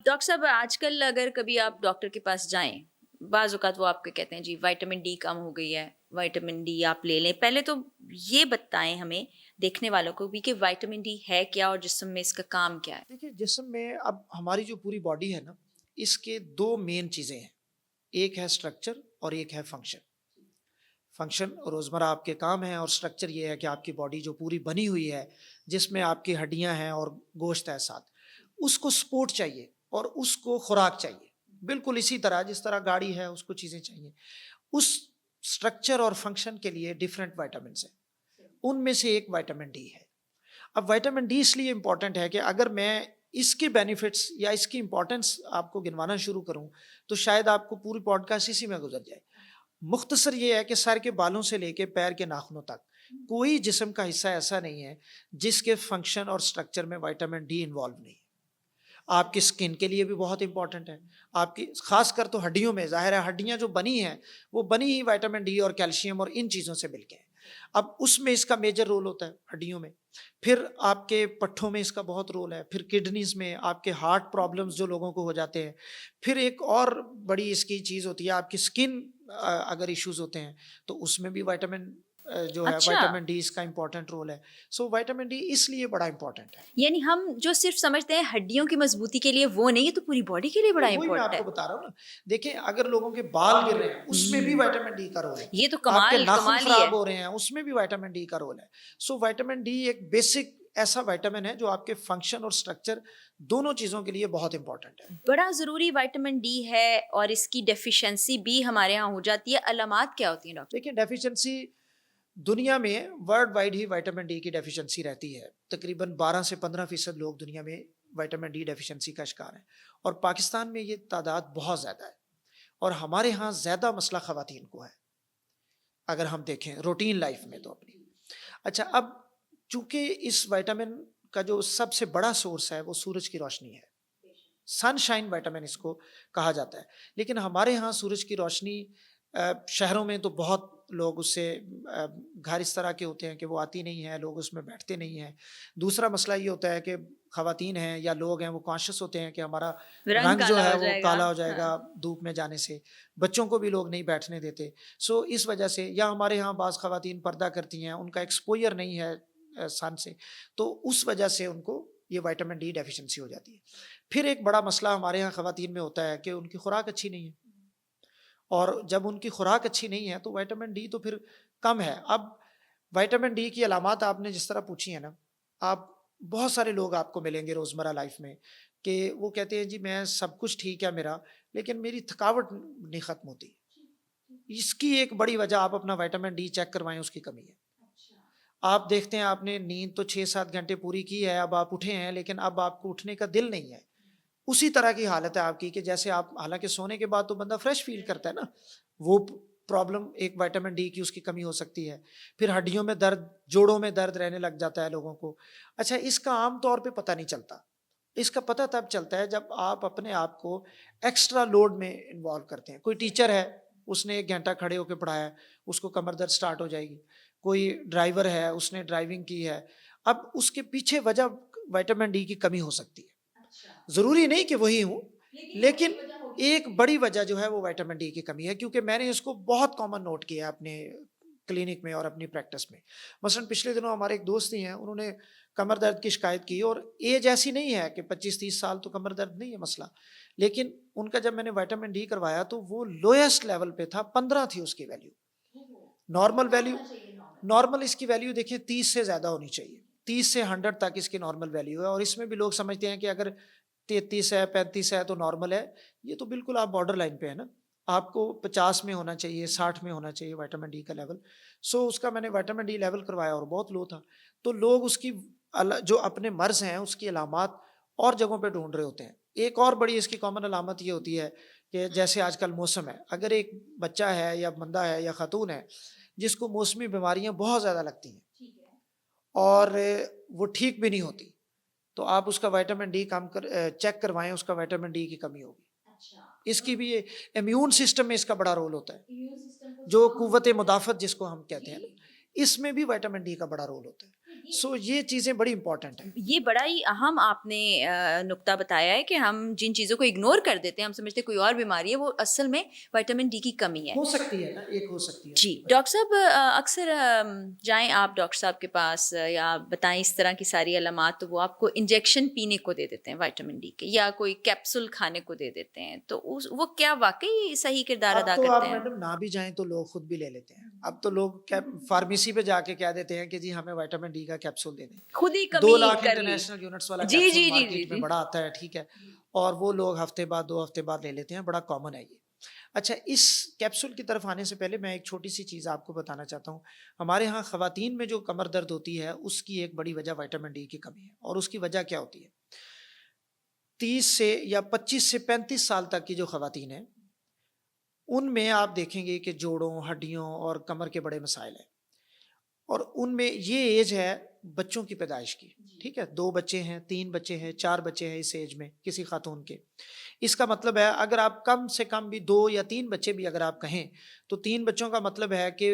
Doctor साहब आजकल अगर कभी आप डॉक्टर के पास जाएँ, बाज़ औक़ात वो आपको कहते हैं जी विटामिन डी कम हो गई है, विटामिन डी आप ले लें। पहले तो ये बताएँ हमें देखने वालों को भी कि विटामिन डी है क्या और जिस्म में इसका काम क्या है? देखिए, जिस्म में अब हमारी जो पूरी बॉडी है ना, इसके 2 मेन चीज़ें हैं। एक है स्ट्रक्चर और एक है फंक्शन। फंक्शन रोज़मर्रा आपके काम हैं और स्ट्रक्चर ये है कि आपकी बॉडी जो पूरी बनी हुई है, जिसमें आपकी हड्डियाँ हैं और गोश्त है साथ, उसको सपोर्ट चाहिए और उसको खुराक चाहिए। बिल्कुल इसी तरह जिस तरह गाड़ी है, उसको चीज़ें चाहिए। उस स्ट्रक्चर और फंक्शन के लिए डिफरेंट विटामिन्स हैं। उनमें से एक विटामिन डी है। अब विटामिन डी इसलिए इम्पोर्टेंट है कि अगर मैं इसके बेनिफिट्स या इसकी इम्पोर्टेंस आपको गिनवाना शुरू करूं, तो शायद आपको पूरी पॉडकास्ट इसी में गुजर जाए। मुख्तसर ये है कि सर के बालों से लेके पैर के नाखूनों तक कोई जिस्म का हिस्सा ऐसा नहीं है जिसके फंक्शन और स्ट्रक्चर में विटामिन डी इन्वॉल्व नहीं है। आपकी स्किन के लिए भी बहुत इंपॉर्टेंट है। आपकी खासकर तो हड्डियों में, ज़ाहिर है हड्डियाँ जो बनी हैं, वो बनी ही विटामिन डी और कैल्शियम और इन चीज़ों से मिलके हैं। अब उसमें इसका मेजर रोल होता है हड्डियों में। फिर आपके पट्ठों में इसका बहुत रोल है, फिर किडनीज़ में, आपके हार्ट प्रॉब्लम्स जो लोगों को हो जाते हैं। फिर एक और बड़ी इसकी चीज़ होती है, आपकी स्किन अगर इश्यूज़ होते हैं, तो उसमें भी विटामिन जो है अच्छा, विटामिन डी इसका इम्पोर्टेंट रोल है। सो विटामिन डी इसलिए बड़ा इम्पोर्टेंट है। यानी हम जो सिर्फ़ समझते हैं हड्डियों की मज़बूती के लिए वो नहीं, ये तो पूरी बॉडी के लिए बड़ा नहीं, वही मैं इम्पोर्टेंट आपको है। बता रहा हूँ ना। देखिए, अगर लोगों के बाल गिर रहे हैं, उसमें भी हुँ, विटामिन डी का रोल है। ये तो आपके कमाल नाखून कमाल ही है। खराब हो रहे हैं, उसमें भी विटामिन डी का रोल है। सो विटामिन डी एक बेसिक ऐसा विटामिन है जो आपके फंक्शन और स्ट्रक्चर दोनों चीज़ों के लिए बहुत इम्पोर्टेंट है। बड़ा ज़रूरी विटामिन डी है और इसकी डेफ़िशिएंसी भी हमारे यहाँ हो जाती है। अलामात क्या होती हैं डॉक्टर? देखिए, डेफिशिएंसी दुनिया में वर्ल्ड वाइड ही विटामिन डी की डेफिशिएंसी रहती है। तकरीबन 12 से 15% लोग दुनिया में विटामिन डी डेफिशिएंसी का शिकार हैं और पाकिस्तान में ये तादाद बहुत ज़्यादा है और हमारे यहाँ ज़्यादा मसला ख़वातीन को है, अगर हम देखें रूटीन लाइफ में तो अपनी। अच्छा, अब चूँकि इस विटामिन का जो सबसे बड़ा सोर्स है वो सूरज की रोशनी है। सनशाइन विटामिन इसको कहा जाता है। लेकिन हमारे यहाँ सूरज की रोशनी शहरों में तो बहुत लोग उससे घर इस तरह के होते हैं कि वो आती नहीं है, लोग उसमें बैठते नहीं हैं। दूसरा मसला ये होता है कि ख़वातीन हैं या लोग हैं वो कॉन्शियस होते हैं कि हमारा रंग रंग जो काला है हो वो जाएगा। काला हो हाँ। जाएगा धूप में जाने से। बच्चों को भी लोग नहीं बैठने देते। सो इस वजह से या हमारे यहाँ बाज़ ख़वातीन पर्दा करती हैं, उनका एक्सपोज़र नहीं है सन से, तो उस वजह से उनको ये विटामिन डी डेफ़िशिएंसी हो जाती है। फिर एक बड़ा मसला हमारे यहाँ ख़वातीन में होता है कि उनकी खुराक अच्छी नहीं है और जब उनकी खुराक अच्छी नहीं है तो विटामिन डी तो फिर कम है। अब विटामिन डी की अलामत आपने जिस तरह पूछी है ना, आप बहुत सारे लोग आपको मिलेंगे रोज़मर्रा लाइफ़ में कि वो कहते हैं जी मैं सब कुछ ठीक है मेरा, लेकिन मेरी थकावट नहीं ख़त्म होती। इसकी एक बड़ी वजह आप अपना विटामिन डी चेक करवाएँ, उसकी कमी है। आप देखते हैं आपने नींद तो 6-7 घंटे पूरी की है, अब आप उठे हैं लेकिन अब आपको उठने का दिल नहीं है। उसी तरह की हालत है आपकी कि जैसे आप हालाँकि सोने के बाद तो बंदा फ्रेश फ़ील करता है ना, वो प्रॉब्लम एक विटामिन डी की उसकी कमी हो सकती है। फिर हड्डियों में दर्द, जोड़ों में दर्द रहने लग जाता है लोगों को। अच्छा, इसका आम तौर पे पता नहीं चलता। इसका पता तब चलता है जब आप अपने आप को एक्स्ट्रा लोड में इन्वॉल्व करते हैं। कोई टीचर है, उसने 1 घंटा खड़े होके पढ़ाया, उसको कमर दर्द स्टार्ट हो जाएगी। कोई ड्राइवर है, उसने ड्राइविंग की है, अब उसके पीछे वजह विटामिन डी की कमी हो सकती है। ज़रूरी नहीं कि वही हूँ, लेकिन एक बड़ी वजह जो है वो विटामिन डी की कमी है, क्योंकि मैंने इसको बहुत कॉमन नोट किया है अपने क्लिनिक में और अपनी प्रैक्टिस में। मसलन पिछले दिनों हमारे एक दोस्त ही हैं, उन्होंने कमर दर्द की शिकायत की और एज ऐसी नहीं है कि 25-30 साल तो कमर दर्द नहीं है मसला। लेकिन उनका जब मैंने विटामिन डी करवाया तो वो लोएस्ट लेवल पे था, 15 थी उसकी वैल्यू। नॉर्मल वैल्यू नॉर्मल इसकी वैल्यू देखिए 30 से ज़्यादा होनी चाहिए। 30 से 100 तक इसकी नॉर्मल वैल्यू है और इसमें भी लोग समझते हैं कि अगर 33 है, 35 है तो नॉर्मल है। ये तो बिल्कुल आप बॉर्डर लाइन पे है ना। आपको 50 में होना चाहिए, 60 में होना चाहिए विटामिन डी का लेवल। सो उसका मैंने विटामिन डी लेवल करवाया और बहुत लो था। तो लोग उसकी जो अपने मर्ज़ हैं उसकी अलामत और जगहों पे ढूँढ रहे होते हैं। एक और बड़ी इसकी कॉमन अलामत ये होती है कि जैसे आजकल मौसम है, अगर एक बच्चा है या बंदा है या खातून है जिसको मौसमी बीमारियाँ बहुत ज़्यादा लगती हैं और वो ठीक भी नहीं होती, तो आप उसका विटामिन डी चेक करवाएँ, उसका विटामिन डी की कमी होगी। इसकी भी ये इम्यून सिस्टम में इसका बड़ा रोल होता है, जो कुव्वत मुदाफ़त जिसको हम कहते हैं ना, इसमें भी विटामिन डी का बड़ा रोल होता है। सो ये चीज़ें बड़ी इंपॉर्टेंट हैं। ये बड़ा ही अहम आपने नुक्ता बताया है कि हम जिन चीज़ों को इग्नोर कर देते हैं, हम समझते हैं कोई और बीमारी है, वो असल में विटामिन डी की कमी है। हो सकती है ना, एक हो सकती है जी, उसकी वजह। डॉक्टर साहब अक्सर जाएँ आप डॉक्टर साहब के पास या बताएँ इस तरह की सारी अलामात, तो वो आपको इंजेक्शन पीने को दे देते हैं विटामिन डी के या कोई कैप्सूल खाने को दे देते हैं। तो उस वो क्या वाक़ई सही किरदार अब अदा तो करते आप हैं? मैडम ना भी जाएँ तो लोग खुद भी ले लेते हैं। अब तो लोग क्या फार्मेसी पे जाके कह देते हैं कि जी हमें विटामिन डी का कैप्सूल दे दें। खुद ही 2 कमी लाख कर ली। इंटरनेशनल यूनिट्स वाला जी, कैप्सूल जी, जी, जी, मार्केट में जी। बड़ा आता है, ठीक है। और वो लोग हफ्ते बाद 2 हफ्ते बाद ले लेते हैं, बड़ा कॉमन है ये। अच्छा, इस कैप्सूल की तरफ आने से पहले मैं एक छोटी-सी चीज़ आपको बताना चाहता हूँ। हमारे यहाँ ख़वातीन में जो कमर दर्द होती है, उसकी एक बड़ी वजह विटामिन डी की कमी है। और उसकी वजह क्या होती है? 30 से या 25 से 35 साल तक की जो ख़वातीन हैं, उनमें आप देखेंगे कि जोड़ों, हड्डियों और कमर के बड़े मसाइल हैं। और उनमें ये एज है बच्चों की पैदाइश की, ठीक है? 2 बच्चे हैं, 3 बच्चे हैं, 4 बच्चे हैं इस एज में किसी खातून के। इसका मतलब है अगर आप कम से कम भी 2 या 3 बच्चे भी अगर आप कहें, तो 3 बच्चों का मतलब है कि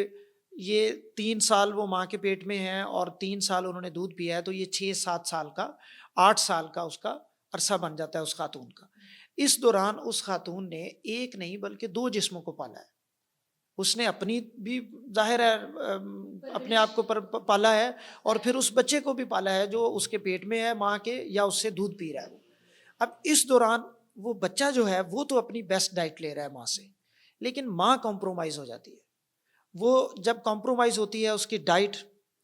ये 3 साल वो माँ के पेट में हैं और 3 साल उन्होंने दूध पिया है, तो ये 6-7 साल का, 8 साल का उसका अरसा बन जाता है उस खातून का। इस दौरान उस खातून ने 1 नहीं बल्कि 2 जिस्मों को पाला है। उसने अपनी भी ज़ाहिर है अपने आप को पाला है और फिर उस बच्चे को भी पाला है जो उसके पेट में है माँ के या उससे दूध पी रहा है वो। अब इस दौरान वो बच्चा जो है वो तो अपनी बेस्ट डाइट ले रहा है माँ से, लेकिन माँ कॉम्प्रोमाइज़ हो जाती है। वो जब कॉम्प्रोमाइज़ होती है उसकी डाइट,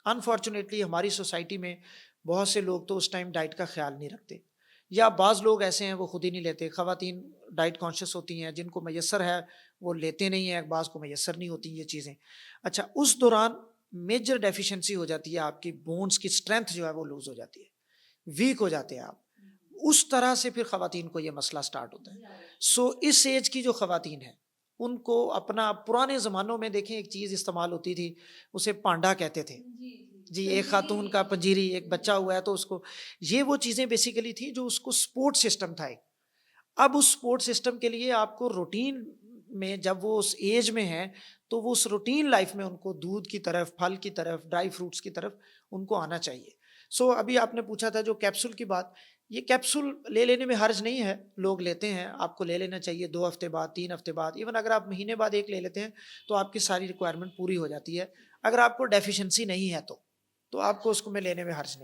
अनफॉर्चुनेटली हमारी सोसाइटी में बहुत से लोग तो उस टाइम डाइट का ख्याल नहीं रखते, या बाज़ लोग ऐसे हैं वो खुद ही नहीं लेते। ख़वातीन डाइट कॉन्शियस होती हैं, जिनको मैसर है वो लेते नहीं हैं, बाज़ को मैसर नहीं होती ये चीज़ें। अच्छा, उस दौरान मेजर डेफिशिएंसी हो जाती है, आपकी बोन्स की स्ट्रेंथ जो है वो लूज़ हो जाती है, वीक हो जाते हैं आप। उस तरह से फिर ख़वातीन को ये मसला स्टार्ट होता है। सो इस एज की जो ख़वातीन हैं, उनको अपना पुराने ज़मानों में देखें एक चीज़ इस्तेमाल होती थी, उसे पांडा कहते थे। जी, एक खातून का पंजीरी, एक बच्चा हुआ है तो उसको, ये वो चीज़ें बेसिकली थी जो उसको सपोर्ट सिस्टम था एक। अब उस सपोर्ट सिस्टम के लिए आपको रूटीन में, जब वो उस एज में हैं, तो वो उस रूटीन लाइफ में उनको दूध की तरफ, फल की तरफ, ड्राई फ्रूट्स की तरफ उनको आना चाहिए। सो अभी आपने पूछा था जो कैप्सूल की बात, ये कैप्सूल ले लेने में हर्ज नहीं है, लोग लेते हैं, आपको ले लेना चाहिए 2 हफ्ते बाद, 3 हफ्ते बाद, इवन अगर आप महीने बाद 1 ले लेते हैं, तो आपकी सारी रिक्वायरमेंट पूरी हो जाती है। अगर आपको डेफिशिएंसी नहीं है तो आपको उसको में लेने में हर्ज नहीं।